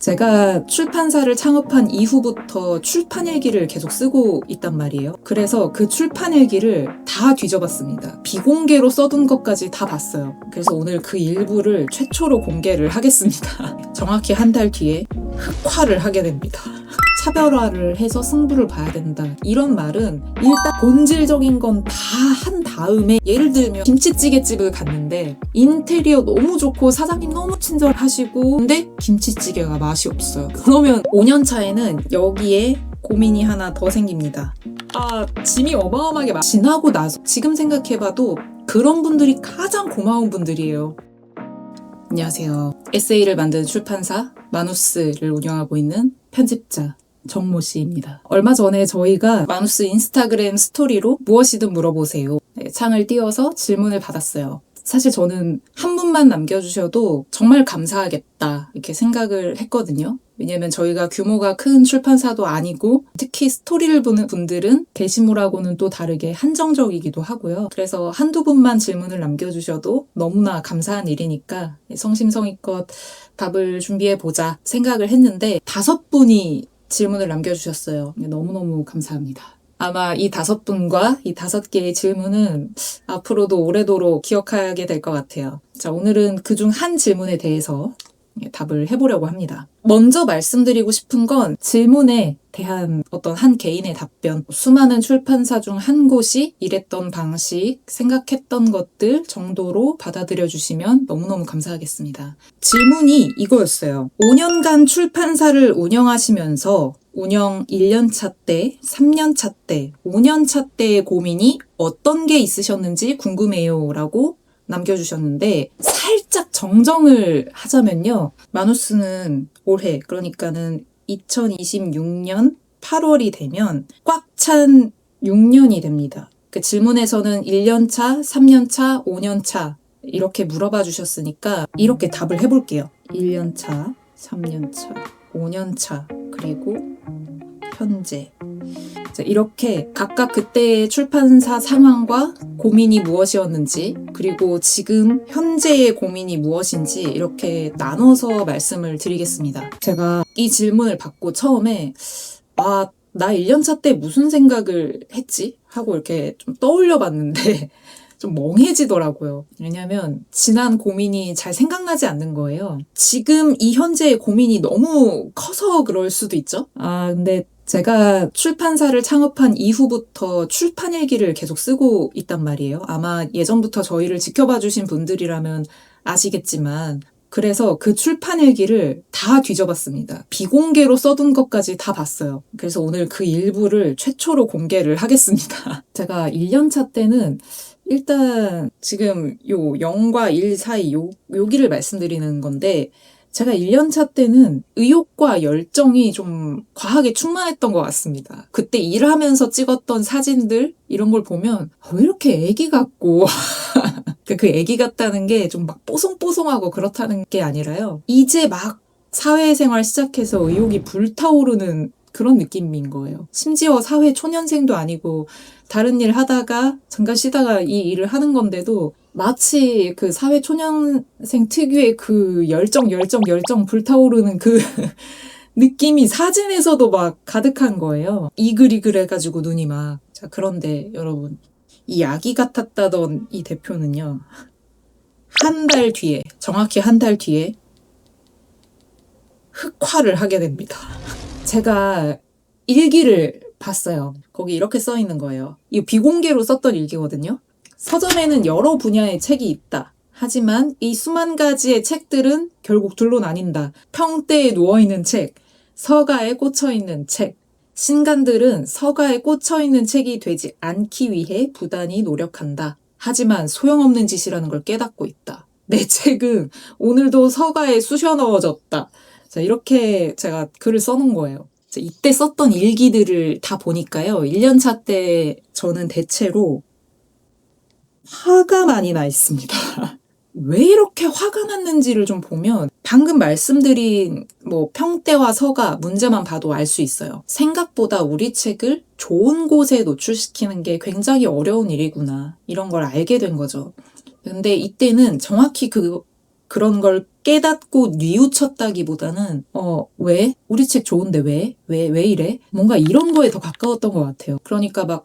제가 출판사를 창업한 이후부터 출판 일기를 계속 쓰고 있단 말이에요. 그래서 그 출판 일기를 다 뒤져봤습니다. 비공개로 써둔 것까지 다 봤어요. 그래서 오늘 그 일부를 최초로 공개를 하겠습니다. 정확히 한 달 뒤에 흑화를 하게 됩니다. 차별화를 해서 승부를 봐야 된다. 이런 말은 일단 본질적인 건 다 한 다음에, 예를 들면 김치찌개집을 갔는데 인테리어 너무 좋고 사장님 너무 친절하시고 근데 김치찌개가 맛이 없어요. 그러면 5년 차에는 여기에 고민이 하나 더 생깁니다. 짐이 어마어마하게 지나고 나서 지금 생각해봐도 그런 분들이 가장 고마운 분들이에요. 안녕하세요. 에세이를 만든 출판사 마누스를 운영하고 있는 편집자 정모 씨입니다. 얼마 전에 저희가 마누스 인스타그램 스토리로 무엇이든 물어보세요. 창을 띄워서 질문을 받았어요. 사실 저는 한 분만 남겨주셔도 정말 감사하겠다 이렇게 생각을 했거든요. 왜냐면 저희가 규모가 큰 출판사도 아니고 특히 스토리를 보는 분들은 게시물하고는 또 다르게 한정적이기도 하고요. 그래서 한두 분만 질문을 남겨주셔도 너무나 감사한 일이니까 성심성의껏 답을 준비해보자 생각을 했는데 5분이 질문을 남겨주셨어요. 너무너무 감사합니다. 아마 이 5분과 이 5개의 질문은 앞으로도 오래도록 기억하게 될 것 같아요. 자, 오늘은 그중 한 질문에 대해서 답을 해보려고 합니다. 먼저 말씀드리고 싶은 건 질문에 대한 어떤 한 개인의 답변, 수많은 출판사 중 한 곳이 일했던 방식, 생각했던 것들 정도로 받아들여 주시면 너무너무 감사하겠습니다. 질문이 이거였어요. 5년간 출판사를 운영하시면서 운영 1년차 때, 3년차 때, 5년차 때의 고민이 어떤 게 있으셨는지 궁금해요 라고 남겨주셨는데 살짝 정정을 하자면요. 마누스는 올해 그러니까는 2026년 8월이 되면 꽉 찬 6년이 됩니다. 그 질문에서는 1년차, 3년차, 5년차 이렇게 물어봐 주셨으니까 이렇게 답을 해볼게요. 1년차, 3년차, 5년차 그리고 현재. 이렇게 각각 그때의 출판사 상황과 고민이 무엇이었는지 그리고 지금 현재의 고민이 무엇인지 이렇게 나눠서 말씀을 드리겠습니다. 제가 이 질문을 받고 처음에 나 1년차 때 무슨 생각을 했지? 하고 이렇게 좀 떠올려 봤는데 좀 멍해지더라고요. 왜냐면 지난 고민이 잘 생각나지 않는 거예요. 지금 이 현재의 고민이 너무 커서 그럴 수도 있죠. 근데 제가 출판사를 창업한 이후부터 출판 일기를 계속 쓰고 있단 말이에요. 아마 예전부터 저희를 지켜봐 주신 분들이라면 아시겠지만 그래서 그 출판 일기를 다 뒤져봤습니다. 비공개로 써둔 것까지 다 봤어요. 그래서 오늘 그 일부를 최초로 공개를 하겠습니다. 제가 1년차 때는 일단 지금 요 0과 1 사이 여기를 말씀드리는 건데 제가 1년차 때는 의욕과 열정이 좀 과하게 충만했던 것 같습니다. 그때 일하면서 찍었던 사진들 이런 걸 보면 왜 이렇게 애기 같고 그 애기 같다는 게 좀 막 뽀송뽀송하고 그렇다는 게 아니라요. 이제 막 사회생활 시작해서 의욕이 불타오르는 그런 느낌인 거예요. 심지어 사회 초년생도 아니고 다른 일 하다가 잠깐 쉬다가 이 일을 하는 건데도 마치 그 사회 초년생 특유의 그 열정 불타오르는 그 느낌이 사진에서도 막 가득한 거예요. 이글이글해가지고 눈이 막. 자, 그런데 여러분, 이 아기 같았다던 이 대표는요. 한 달 뒤에, 정확히 한 달 뒤에 흑화를 하게 됩니다. 제가 일기를 봤어요. 거기 이렇게 써 있는 거예요. 이거 비공개로 썼던 일기거든요. 서점에는 여러 분야의 책이 있다. 하지만 이 수만 가지의 책들은 결국 둘로 나뉜다. 평대에 누워있는 책, 서가에 꽂혀있는 책. 신간들은 서가에 꽂혀있는 책이 되지 않기 위해 부단히 노력한다. 하지만 소용없는 짓이라는 걸 깨닫고 있다. 내 책은 오늘도 서가에 쑤셔 넣어졌다. 자, 이렇게 제가 글을 써놓은 거예요. 이때 썼던 일기들을 다 보니까요. 1년차 때 저는 대체로 화가 많이 나 있습니다. 왜 이렇게 화가 났는지를 좀 보면 방금 말씀드린 평대와 서가 문제만 봐도 알 수 있어요. 생각보다 우리 책을 좋은 곳에 노출시키는 게 굉장히 어려운 일이구나. 이런 걸 알게 된 거죠. 근데 이때는 정확히 그런 걸 깨닫고 뉘우쳤다기보다는 왜? 우리 책 좋은데 왜? 왜 이래? 뭔가 이런 거에 더 가까웠던 것 같아요. 그러니까 막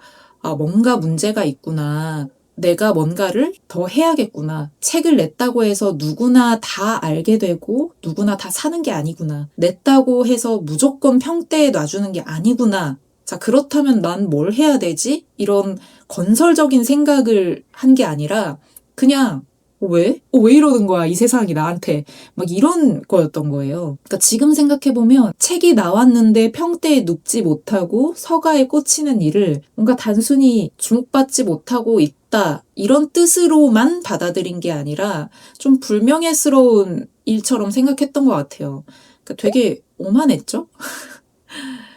뭔가 문제가 있구나. 내가 뭔가를 더 해야겠구나. 책을 냈다고 해서 누구나 다 알게 되고 누구나 다 사는 게 아니구나. 냈다고 해서 무조건 평대에 놔주는 게 아니구나. 자, 그렇다면 난 뭘 해야 되지? 이런 건설적인 생각을 한 게 아니라 그냥 왜? 왜 이러는 거야? 이 세상이 나한테. 막 이런 거였던 거예요. 그러니까 지금 생각해보면 책이 나왔는데 평대에 눕지 못하고 서가에 꽂히는 일을 뭔가 단순히 주목받지 못하고 있다. 이런 뜻으로만 받아들인 게 아니라 좀 불명예스러운 일처럼 생각했던 것 같아요. 그러니까 되게 오만했죠?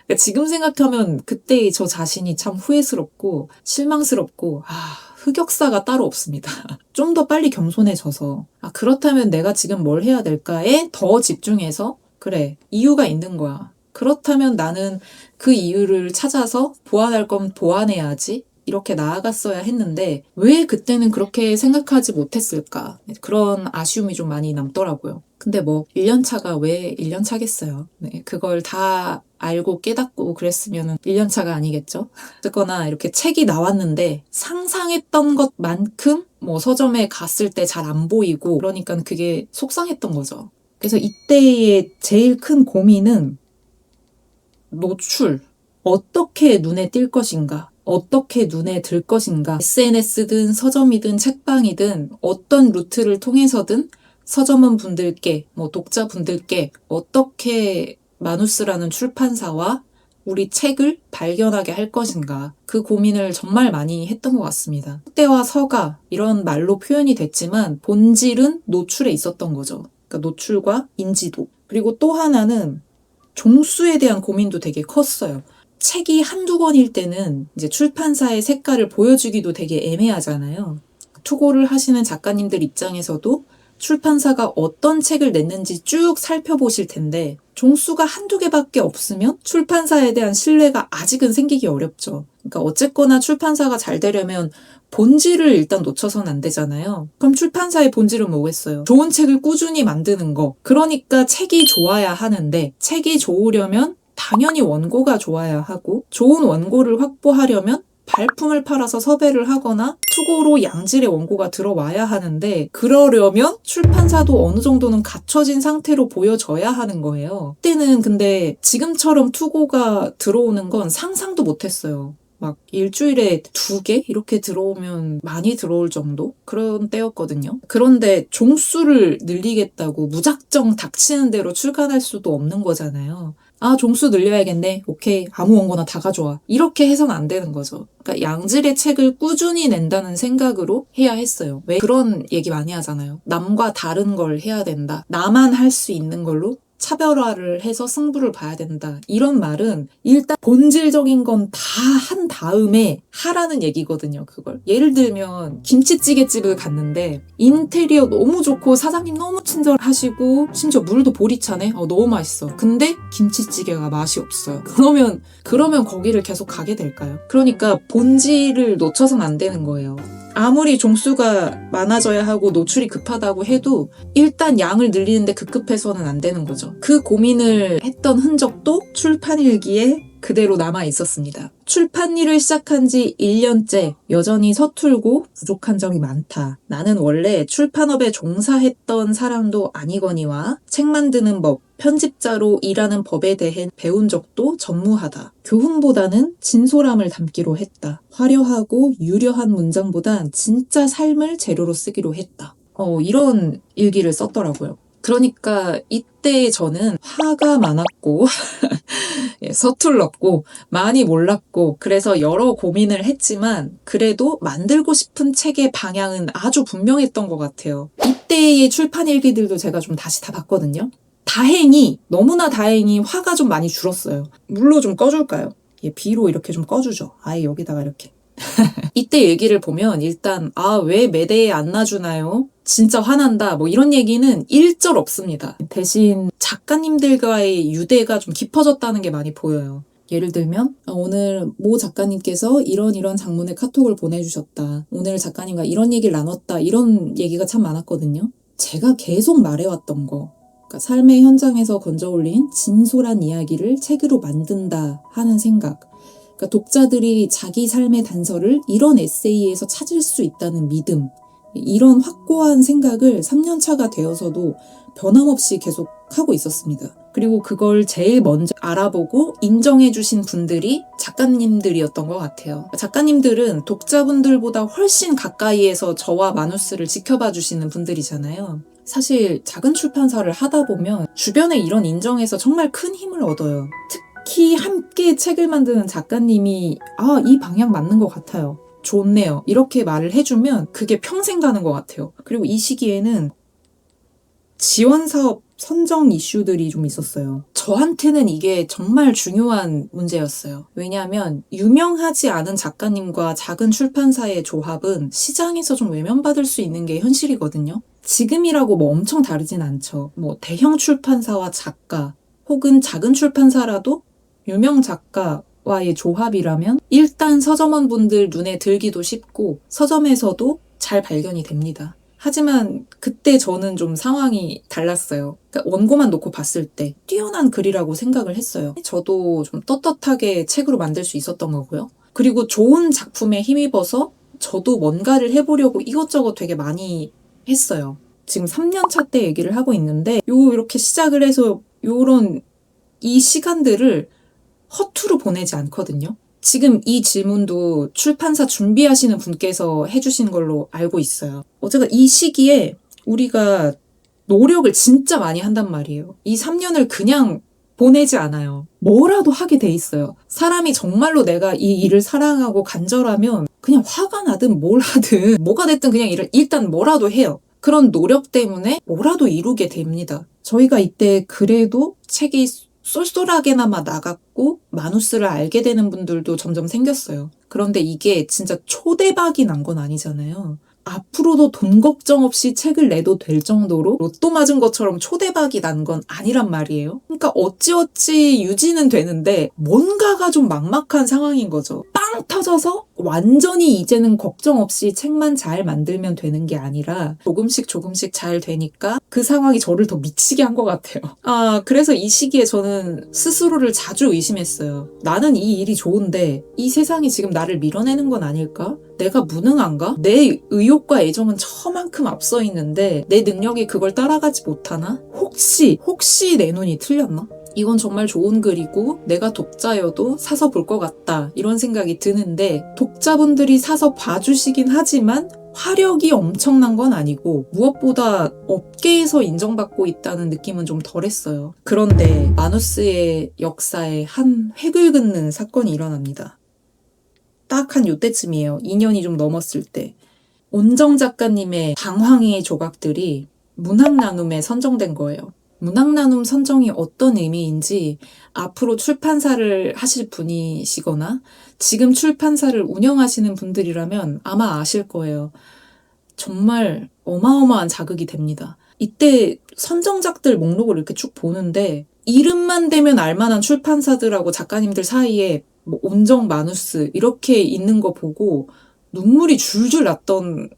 그러니까 지금 생각하면 그때의 저 자신이 참 후회스럽고 실망스럽고 흑역사가 따로 없습니다. 좀 더 빨리 겸손해져서 그렇다면 내가 지금 뭘 해야 될까에 더 집중해서 그래, 이유가 있는 거야. 그렇다면 나는 그 이유를 찾아서 보완할 건 보완해야지. 이렇게 나아갔어야 했는데 왜 그때는 그렇게 생각하지 못했을까? 그런 아쉬움이 좀 많이 남더라고요. 근데 뭐 1년 차가 왜 1년 차겠어요. 네, 그걸 다 알고 깨닫고 그랬으면 1년 차가 아니겠죠. 어쨌거나 이렇게 책이 나왔는데 상상했던 것만큼 뭐 서점에 갔을 때 잘 안 보이고 그러니까 그게 속상했던 거죠. 그래서 이때의 제일 큰 고민은 노출. 어떻게 눈에 띌 것인가? 어떻게 눈에 들 것인가? SNS든 서점이든 책방이든 어떤 루트를 통해서든 서점원 분들께, 독자분들께 어떻게 마누스라는 출판사와 우리 책을 발견하게 할 것인가. 그 고민을 정말 많이 했던 것 같습니다. 때와 서가 이런 말로 표현이 됐지만 본질은 노출에 있었던 거죠. 그러니까 노출과 인지도. 그리고 또 하나는 종수에 대한 고민도 되게 컸어요. 책이 한두 권일 때는 이제 출판사의 색깔을 보여주기도 되게 애매하잖아요. 투고를 하시는 작가님들 입장에서도 출판사가 어떤 책을 냈는지 쭉 살펴보실 텐데 종수가 한두 개밖에 없으면 출판사에 대한 신뢰가 아직은 생기기 어렵죠. 그러니까 어쨌거나 출판사가 잘 되려면 본질을 일단 놓쳐서는 안 되잖아요. 그럼 출판사의 본질은 뭐겠어요? 좋은 책을 꾸준히 만드는 거. 그러니까 책이 좋아야 하는데 책이 좋으려면 당연히 원고가 좋아야 하고 좋은 원고를 확보하려면 발품을 팔아서 섭외를 하거나 투고로 양질의 원고가 들어와야 하는데 그러려면 출판사도 어느 정도는 갖춰진 상태로 보여져야 하는 거예요. 그때는 근데 지금처럼 투고가 들어오는 건 상상도 못했어요. 막 일주일에 2개 이렇게 들어오면 많이 들어올 정도? 그런 때였거든요. 그런데 종수를 늘리겠다고 무작정 닥치는 대로 출간할 수도 없는 거잖아요. 종수 늘려야겠네. 오케이. 아무 원고나 다 가져와. 이렇게 해서는 안 되는 거죠. 그러니까 양질의 책을 꾸준히 낸다는 생각으로 해야 했어요. 왜 그런 얘기 많이 하잖아요. 남과 다른 걸 해야 된다. 나만 할 수 있는 걸로 차별화를 해서 승부를 봐야 된다. 이런 말은 일단 본질적인 건 다 한 다음에 하라는 얘기거든요, 그걸. 예를 들면 김치찌개집을 갔는데 인테리어 너무 좋고 사장님 너무 친절하시고 심지어 물도 보리차네? 너무 맛있어. 근데 김치찌개가 맛이 없어요. 그러면 거기를 계속 가게 될까요? 그러니까 본질을 놓쳐서는 안 되는 거예요. 아무리 종수가 많아져야 하고 노출이 급하다고 해도 일단 양을 늘리는데 급급해서는 안 되는 거죠. 그 고민을 했던 흔적도 출판일기에 그대로 남아 있었습니다. 출판 일을 시작한 지 1년째 여전히 서툴고 부족한 점이 많다. 나는 원래 출판업에 종사했던 사람도 아니거니와 책 만드는 법, 편집자로 일하는 법에 대해 배운 적도 전무하다. 교훈보다는 진솔함을 담기로 했다. 화려하고 유려한 문장보단 진짜 삶을 재료로 쓰기로 했다. 이런 일기를 썼더라고요. 그러니까 이때 저는 화가 많았고 서툴렀고 많이 몰랐고 그래서 여러 고민을 했지만 그래도 만들고 싶은 책의 방향은 아주 분명했던 것 같아요. 이때의 출판 일기들도 제가 좀 다시 다 봤거든요. 너무나 다행히 화가 좀 많이 줄었어요. 물로 좀 꺼줄까요? 비로 이렇게 좀 꺼주죠. 아예 여기다가 이렇게. 이때 얘기를 보면 일단 왜 매대에 안 놔주나요? 진짜 화난다. 이런 얘기는 일절 없습니다. 대신 작가님들과의 유대가 좀 깊어졌다는 게 많이 보여요. 예를 들면 오늘 모 작가님께서 이런 장문의 카톡을 보내주셨다. 오늘 작가님과 이런 얘기를 나눴다. 이런 얘기가 참 많았거든요. 제가 계속 말해왔던 거, 그러니까 삶의 현장에서 건져올린 진솔한 이야기를 책으로 만든다 하는 생각, 그러니까 독자들이 자기 삶의 단서를 이런 에세이에서 찾을 수 있다는 믿음, 이런 확고한 생각을 3년차가 되어서도 변함없이 계속 하고 있었습니다. 그리고 그걸 제일 먼저 알아보고 인정해주신 분들이 작가님들이었던 것 같아요. 작가님들은 독자분들보다 훨씬 가까이에서 저와 마누스를 지켜봐 주시는 분들이잖아요. 사실 작은 출판사를 하다 보면 주변에 이런 인정에서 정말 큰 힘을 얻어요. 특히 함께 책을 만드는 작가님이 이 방향 맞는 것 같아요. 좋네요. 이렇게 말을 해주면 그게 평생 가는 것 같아요. 그리고 이 시기에는 지원사업 선정 이슈들이 좀 있었어요. 저한테는 이게 정말 중요한 문제였어요. 왜냐하면 유명하지 않은 작가님과 작은 출판사의 조합은 시장에서 좀 외면받을 수 있는 게 현실이거든요. 지금이라고 뭐 엄청 다르진 않죠. 뭐 대형 출판사와 작가 혹은 작은 출판사라도 유명 작가와의 조합이라면 일단 서점원분들 눈에 들기도 쉽고 서점에서도 잘 발견이 됩니다. 하지만 그때 저는 좀 상황이 달랐어요. 그러니까 원고만 놓고 봤을 때 뛰어난 글이라고 생각을 했어요. 저도 좀 떳떳하게 책으로 만들 수 있었던 거고요. 그리고 좋은 작품에 힘입어서 저도 뭔가를 해보려고 이것저것 되게 많이 했어요. 지금 3년차 때 얘기를 하고 있는데 이렇게 시작을 해서 이 시간들을 허투루 보내지 않거든요. 지금 이 질문도 출판사 준비하시는 분께서 해주신 걸로 알고 있어요. 어쨌든 이 시기에 우리가 노력을 진짜 많이 한단 말이에요. 이 3년을 그냥 보내지 않아요. 뭐라도 하게 돼 있어요. 사람이 정말로 내가 이 일을 사랑하고 간절하면 그냥 화가 나든 뭘 하든 뭐가 됐든 그냥 일단 뭐라도 해요. 그런 노력 때문에 뭐라도 이루게 됩니다. 저희가 이때 그래도 책이 쏠쏠하게나마 나갔고 마누스를 알게 되는 분들도 점점 생겼어요. 그런데 이게 진짜 초대박이 난 건 아니잖아요. 앞으로도 돈 걱정 없이 책을 내도 될 정도로 로또 맞은 것처럼 초대박이 난 건 아니란 말이에요. 그러니까 어찌어찌 유지는 되는데 뭔가가 좀 막막한 상황인 거죠. 빵 터져서 완전히 이제는 걱정 없이 책만 잘 만들면 되는 게 아니라 조금씩 잘 되니까 그 상황이 저를 더 미치게 한 것 같아요. 그래서 이 시기에 저는 스스로를 자주 의심했어요. 나는 이 일이 좋은데 이 세상이 지금 나를 밀어내는 건 아닐까? 내가 무능한가? 내 의욕과 애정은 저만큼 앞서 있는데 내 능력이 그걸 따라가지 못하나? 혹시 내 눈이 틀렸나? 이건 정말 좋은 글이고 내가 독자여도 사서 볼 것 같다 이런 생각이 드는데 독자분들이 사서 봐주시긴 하지만 화력이 엄청난 건 아니고 무엇보다 업계에서 인정받고 있다는 느낌은 좀 덜했어요. 그런데 마누스의 역사에 한 획을 긋는 사건이 일어납니다. 딱 한 요때쯤이에요. 2년이 좀 넘었을 때. 온정 작가님의 방황의 조각들이 문학나눔에 선정된 거예요. 문학나눔 선정이 어떤 의미인지 앞으로 출판사를 하실 분이시거나 지금 출판사를 운영하시는 분들이라면 아마 아실 거예요. 정말 어마어마한 자극이 됩니다. 이때 선정작들 목록을 이렇게 쭉 보는데 이름만 대면 알만한 출판사들하고 작가님들 사이에 뭐 온정 마누스 이렇게 있는 거 보고 눈물이 줄줄 났던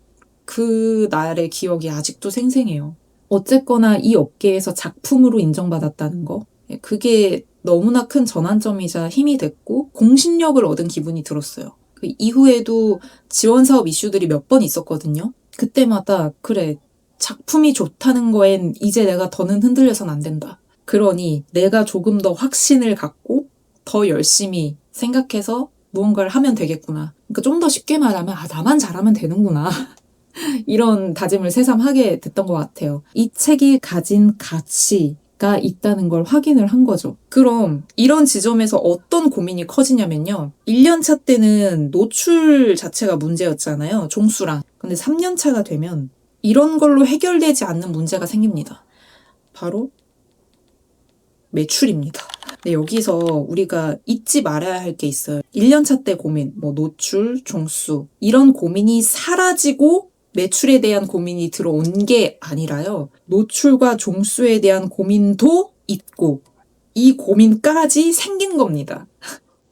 그 날의 기억이 아직도 생생해요. 어쨌거나 이 업계에서 작품으로 인정받았다는 거, 그게 너무나 큰 전환점이자 힘이 됐고 공신력을 얻은 기분이 들었어요. 그 이후에도 지원사업 이슈들이 몇 번 있었거든요. 그때마다 그래, 작품이 좋다는 거엔 이제 내가 더는 흔들려선 안 된다. 그러니 내가 조금 더 확신을 갖고 더 열심히 생각해서 무언가를 하면 되겠구나. 그러니까 좀 더 쉽게 말하면 나만 잘하면 되는구나. 이런 다짐을 새삼 하게 됐던 것 같아요. 이 책이 가진 가치가 있다는 걸 확인을 한 거죠. 그럼 이런 지점에서 어떤 고민이 커지냐면요. 1년차 때는 노출 자체가 문제였잖아요. 종수랑. 근데 3년차가 되면 이런 걸로 해결되지 않는 문제가 생깁니다. 바로 매출입니다. 네, 여기서 우리가 잊지 말아야 할 게 있어요. 1년차 때 고민, 노출, 종수 이런 고민이 사라지고 매출에 대한 고민이 들어온 게 아니라요. 노출과 종수에 대한 고민도 있고 이 고민까지 생긴 겁니다.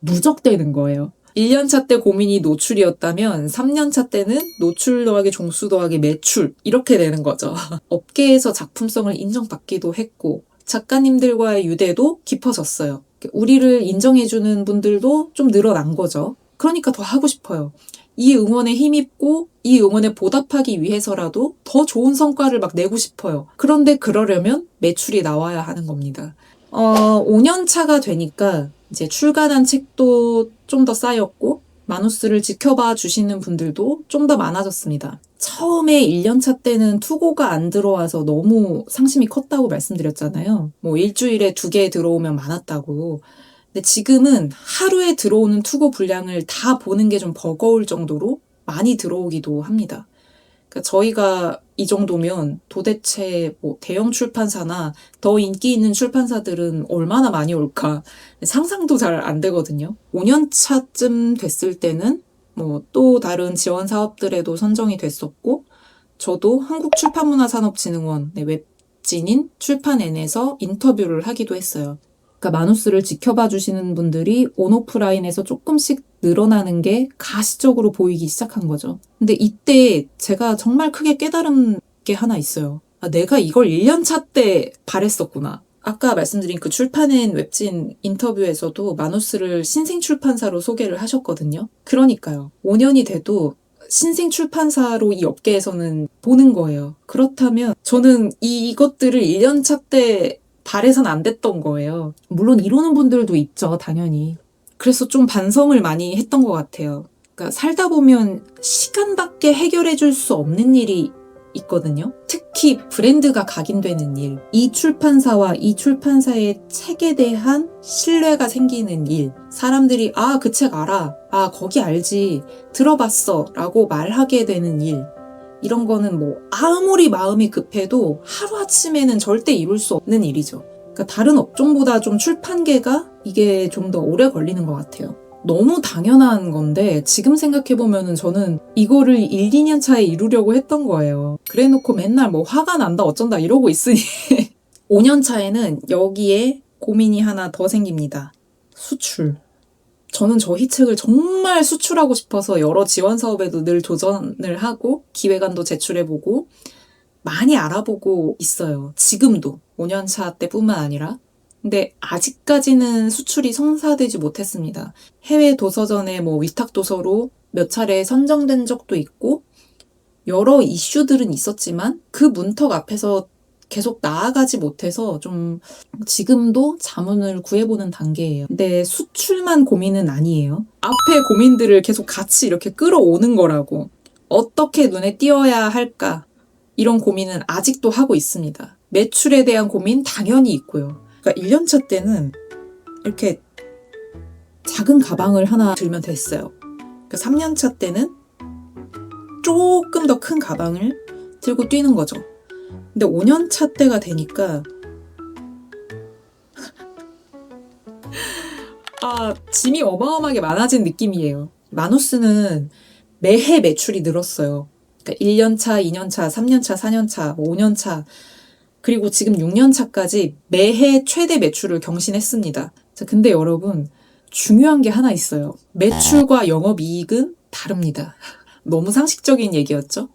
누적되는 거예요. 1년차 때 고민이 노출이었다면 3년차 때는 노출 더하기 종수 더하기 매출 이렇게 되는 거죠. 업계에서 작품성을 인정받기도 했고 작가님들과의 유대도 깊어졌어요. 우리를 인정해주는 분들도 좀 늘어난 거죠. 그러니까 더 하고 싶어요. 이 응원에 힘입고 이 응원에 보답하기 위해서라도 더 좋은 성과를 막 내고 싶어요. 그런데 그러려면 매출이 나와야 하는 겁니다. 5년 차가 되니까 이제 출간한 책도 좀 더 쌓였고 마누스를 지켜봐 주시는 분들도 좀 더 많아졌습니다. 처음에 1년차 때는 투고가 안 들어와서 너무 상심이 컸다고 말씀드렸잖아요. 뭐 일주일에 2개 들어오면 많았다고. 근데 지금은 하루에 들어오는 투고 분량을 다 보는 게 좀 버거울 정도로 많이 들어오기도 합니다. 그러니까 저희가 이 정도면 도대체 뭐 대형 출판사나 더 인기 있는 출판사들은 얼마나 많이 올까 상상도 잘 안 되거든요. 5년 차쯤 됐을 때는 뭐 또 다른 지원 사업들에도 선정이 됐었고 저도 한국출판문화산업진흥원의 웹진인 출판N에서 인터뷰를 하기도 했어요. 그러니까 마누스를 지켜봐 주시는 분들이 온오프라인에서 조금씩 늘어나는 게 가시적으로 보이기 시작한 거죠. 근데 이때 제가 정말 크게 깨달은 게 하나 있어요. 내가 이걸 1년차 때 바랬었구나. 아까 말씀드린 그 출판인 웹진 인터뷰에서도 마누스를 신생출판사로 소개를 하셨거든요. 그러니까요. 5년이 돼도 신생출판사로 이 업계에서는 보는 거예요. 그렇다면 저는 이것들을 1년차 때 바래선 안 됐던 거예요. 물론 이러는 분들도 있죠, 당연히. 그래서 좀 반성을 많이 했던 것 같아요. 그러니까 살다 보면 시간밖에 해결해 줄 수 없는 일이 있거든요. 특히 브랜드가 각인되는 일, 이 출판사와 이 출판사의 책에 대한 신뢰가 생기는 일, 사람들이 그 책 알아, 거기 알지, 들어봤어 라고 말하게 되는 일, 이런 거는 뭐 아무리 마음이 급해도 하루아침에는 절대 이룰 수 없는 일이죠. 그러니까 다른 업종보다 좀 출판계가 이게 좀 더 오래 걸리는 것 같아요. 너무 당연한 건데 지금 생각해보면은 저는 이거를 1, 2년 차에 이루려고 했던 거예요. 그래놓고 맨날 뭐 화가 난다 어쩐다 이러고 있으니 5년 차에는 여기에 고민이 하나 더 생깁니다. 수출. 저는 저희 책을 정말 수출하고 싶어서 여러 지원 사업에도 늘 도전을 하고 기획안도 제출해보고 많이 알아보고 있어요. 지금도 5년 차 때뿐만 아니라. 근데 아직까지는 수출이 성사되지 못했습니다. 해외 도서전에 뭐 위탁 도서로 몇 차례 선정된 적도 있고 여러 이슈들은 있었지만 그 문턱 앞에서 계속 나아가지 못해서 좀 지금도 자문을 구해보는 단계예요. 근데 수출만 고민은 아니에요. 앞에 고민들을 계속 같이 이렇게 끌어오는 거라고. 어떻게 눈에 띄어야 할까? 이런 고민은 아직도 하고 있습니다. 매출에 대한 고민 당연히 있고요. 그러니까 1년차 때는 이렇게 작은 가방을 하나 들면 됐어요. 그러니까 3년차 때는 조금 더 큰 가방을 들고 뛰는 거죠. 근데 5년차 때가 되니까 짐이 어마어마하게 많아진 느낌이에요. 마누스는 매해 매출이 늘었어요. 그러니까 1년차, 2년차, 3년차, 4년차, 5년차 그리고 지금 6년차까지 매해 최대 매출을 경신했습니다. 자, 근데 여러분 중요한 게 하나 있어요. 매출과 영업이익은 다릅니다. 너무 상식적인 얘기였죠?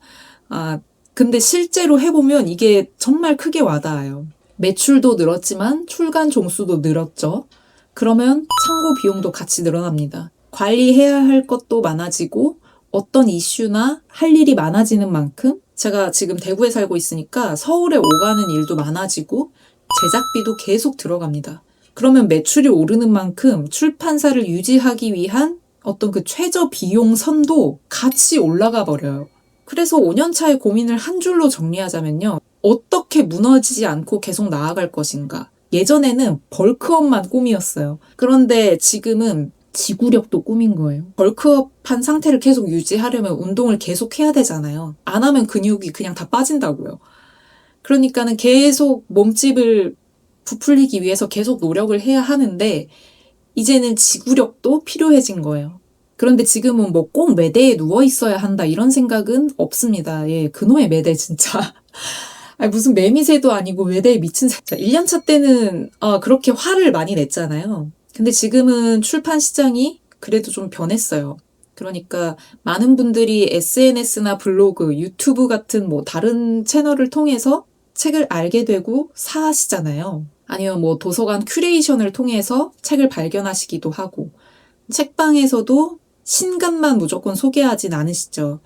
근데 실제로 해보면 이게 정말 크게 와닿아요. 매출도 늘었지만 출간 종수도 늘었죠. 그러면 창고 비용도 같이 늘어납니다. 관리해야 할 것도 많아지고 어떤 이슈나 할 일이 많아지는 만큼 제가 지금 대구에 살고 있으니까 서울에 오가는 일도 많아지고 제작비도 계속 들어갑니다. 그러면 매출이 오르는 만큼 출판사를 유지하기 위한 어떤 그 최저 비용 선도 같이 올라가 버려요. 그래서 5년 차의 고민을 한 줄로 정리하자면요. 어떻게 무너지지 않고 계속 나아갈 것인가. 예전에는 벌크업만 꿈이었어요. 그런데 지금은 지구력도 꿈인 거예요. 벌크업한 상태를 계속 유지하려면 운동을 계속 해야 되잖아요. 안 하면 근육이 그냥 다 빠진다고요. 그러니까는 계속 몸집을 부풀리기 위해서 계속 노력을 해야 하는데 이제는 지구력도 필요해진 거예요. 그런데 지금은 뭐 꼭 매대에 누워 있어야 한다 이런 생각은 없습니다. 예, 그놈의 매대 진짜. 무슨 매미새도 아니고 매대에 미친 새. 1년차 때는 그렇게 화를 많이 냈잖아요. 근데 지금은 출판 시장이 그래도 좀 변했어요. 그러니까 많은 분들이 SNS나 블로그, 유튜브 같은 뭐 다른 채널을 통해서 책을 알게 되고 사시잖아요. 아니면 뭐 도서관 큐레이션을 통해서 책을 발견하시기도 하고, 책방에서도 신간만 무조건 소개하진 않으시죠.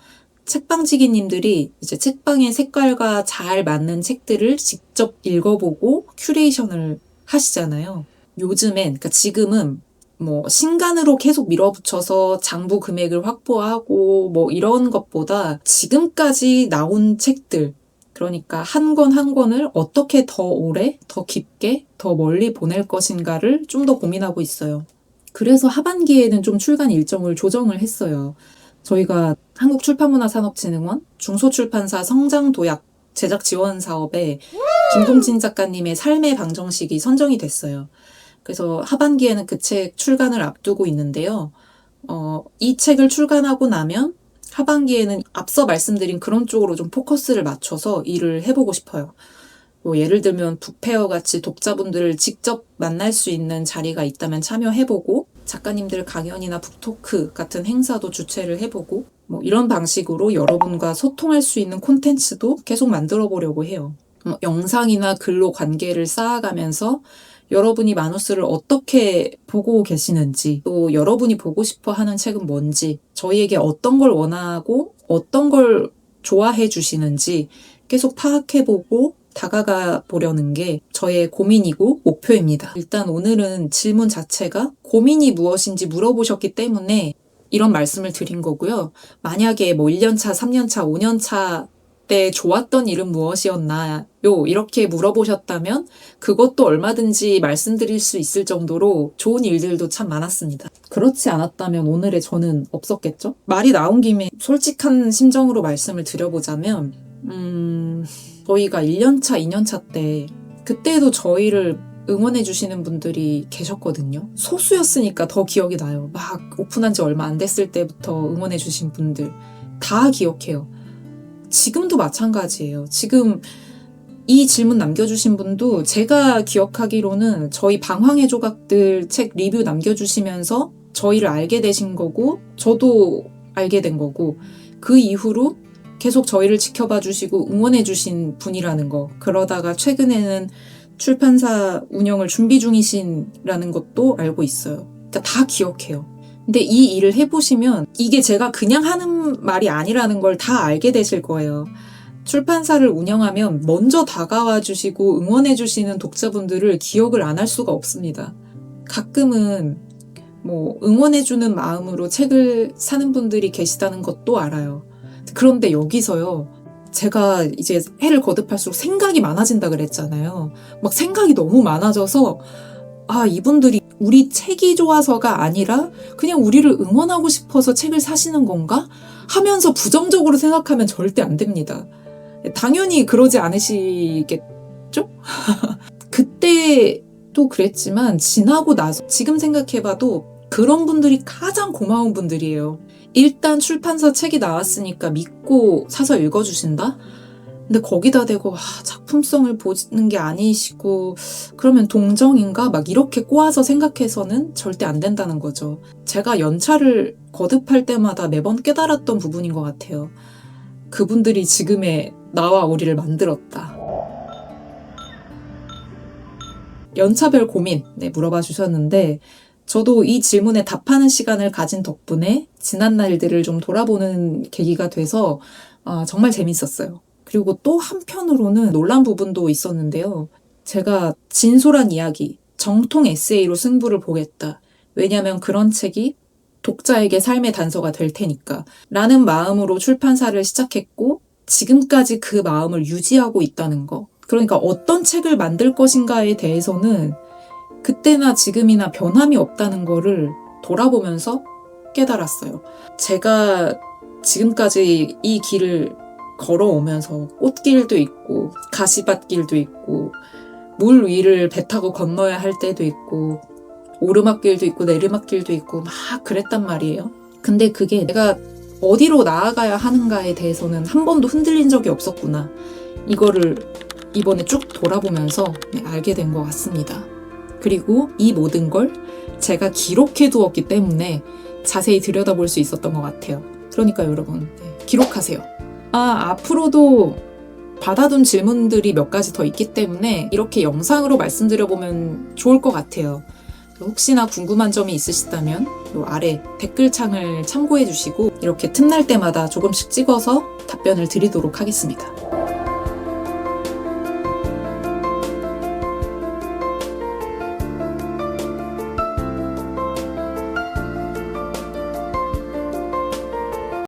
책방지기님들이 이제 책방의 색깔과 잘 맞는 책들을 직접 읽어보고 큐레이션을 하시잖아요. 요즘엔, 그러니까 지금은 뭐 신간으로 계속 밀어붙여서 장부 금액을 확보하고 뭐 이런 것보다 지금까지 나온 책들, 그러니까 한 권 한 권을 어떻게 더 오래, 더 깊게, 더 멀리 보낼 것인가를 좀 더 고민하고 있어요. 그래서 하반기에는 좀 출간 일정을 조정을 했어요. 저희가 한국출판문화산업진흥원 중소출판사 성장도약 제작 지원 사업에 김동진 작가님의 삶의 방정식이 선정이 됐어요. 그래서 하반기에는 그 책 출간을 앞두고 있는데요. 이 책을 출간하고 나면 하반기에는 앞서 말씀드린 그런 쪽으로 좀 포커스를 맞춰서 일을 해보고 싶어요. 뭐 예를 들면 북페어 같이 독자분들을 직접 만날 수 있는 자리가 있다면 참여해보고, 작가님들 강연이나 북토크 같은 행사도 주최를 해보고, 뭐 이런 방식으로 여러분과 소통할 수 있는 콘텐츠도 계속 만들어 보려고 해요. 영상이나 글로 관계를 쌓아가면서 여러분이 마누스를 어떻게 보고 계시는지, 또 여러분이 보고 싶어 하는 책은 뭔지, 저희에게 어떤 걸 원하고 어떤 걸 좋아해 주시는지 계속 파악해보고 다가가 보려는 게 저의 고민이고 목표입니다. 일단 오늘은 질문 자체가 고민이 무엇인지 물어보셨기 때문에 이런 말씀을 드린 거고요. 만약에 뭐 1년차, 3년차, 5년차 때 좋았던 일은 무엇이었나요? 이렇게 물어보셨다면 그것도 얼마든지 말씀드릴 수 있을 정도로 좋은 일들도 참 많았습니다. 그렇지 않았다면 오늘의 저는 없었겠죠? 말이 나온 김에 솔직한 심정으로 말씀을 드려보자면 저희가 1년차, 2년차 때 그때도 저희를 응원해 주시는 분들이 계셨거든요. 소수였으니까 더 기억이 나요. 막 오픈한 지 얼마 안 됐을 때부터 응원해 주신 분들 다 기억해요. 지금도 마찬가지예요. 지금 이 질문 남겨주신 분도 제가 기억하기로는 저희 방황의 조각들 책 리뷰 남겨주시면서 저희를 알게 되신 거고, 저도 알게 된 거고, 그 이후로 계속 저희를 지켜봐 주시고 응원해 주신 분이라는 거. 그러다가 최근에는 출판사 운영을 준비 중이신라는 것도 알고 있어요. 그러니까 다 기억해요. 근데 이 일을 해보시면 이게 제가 그냥 하는 말이 아니라는 걸 다 알게 되실 거예요. 출판사를 운영하면 먼저 다가와 주시고 응원해 주시는 독자분들을 기억을 안 할 수가 없습니다. 가끔은 뭐 응원해 주는 마음으로 책을 사는 분들이 계시다는 것도 알아요. 그런데 여기서요, 제가 이제 해를 거듭할수록 생각이 많아진다 그랬잖아요. 막 생각이 너무 많아져서 이분들이 우리 책이 좋아서가 아니라 그냥 우리를 응원하고 싶어서 책을 사시는 건가? 하면서 부정적으로 생각하면 절대 안 됩니다. 당연히 그러지 않으시겠죠? 그때도 그랬지만 지나고 나서 지금 생각해봐도 그런 분들이 가장 고마운 분들이에요. 일단 출판사 책이 나왔으니까 믿고 사서 읽어주신다? 근데 거기다 대고 작품성을 보는 게 아니시고 그러면 동정인가? 막 이렇게 꼬아서 생각해서는 절대 안 된다는 거죠. 제가 연차를 거듭할 때마다 매번 깨달았던 부분인 것 같아요. 그분들이 지금의 나와 우리를 만들었다. 연차별 고민 물어봐 주셨는데, 저도 이 질문에 답하는 시간을 가진 덕분에 지난 날들을 좀 돌아보는 계기가 돼서 정말 재밌었어요. 그리고 또 한편으로는 놀란 부분도 있었는데요. 제가 진솔한 이야기, 정통 에세이로 승부를 보겠다. 왜냐면 그런 책이 독자에게 삶의 단서가 될 테니까. 라는 마음으로 출판사를 시작했고 지금까지 그 마음을 유지하고 있다는 거. 그러니까 어떤 책을 만들 것인가에 대해서는 그때나 지금이나 변함이 없다는 거를 돌아보면서 깨달았어요. 제가 지금까지 이 길을 걸어오면서 꽃길도 있고 가시밭길도 있고 물 위를 배 타고 건너야 할 때도 있고 오르막길도 있고 내리막길도 있고 막 그랬단 말이에요. 근데 그게 내가 어디로 나아가야 하는가에 대해서는 한 번도 흔들린 적이 없었구나. 이거를 이번에 쭉 돌아보면서 알게 된 것 같습니다. 그리고 이 모든 걸 제가 기록해 두었기 때문에 자세히 들여다볼 수 있었던 것 같아요. 그러니까 여러분, 기록하세요. 앞으로도 받아둔 질문들이 몇 가지 더 있기 때문에 이렇게 영상으로 말씀드려보면 좋을 것 같아요. 혹시나 궁금한 점이 있으시다면 요 아래 댓글창을 참고해 주시고 이렇게 틈날 때마다 조금씩 찍어서 답변을 드리도록 하겠습니다.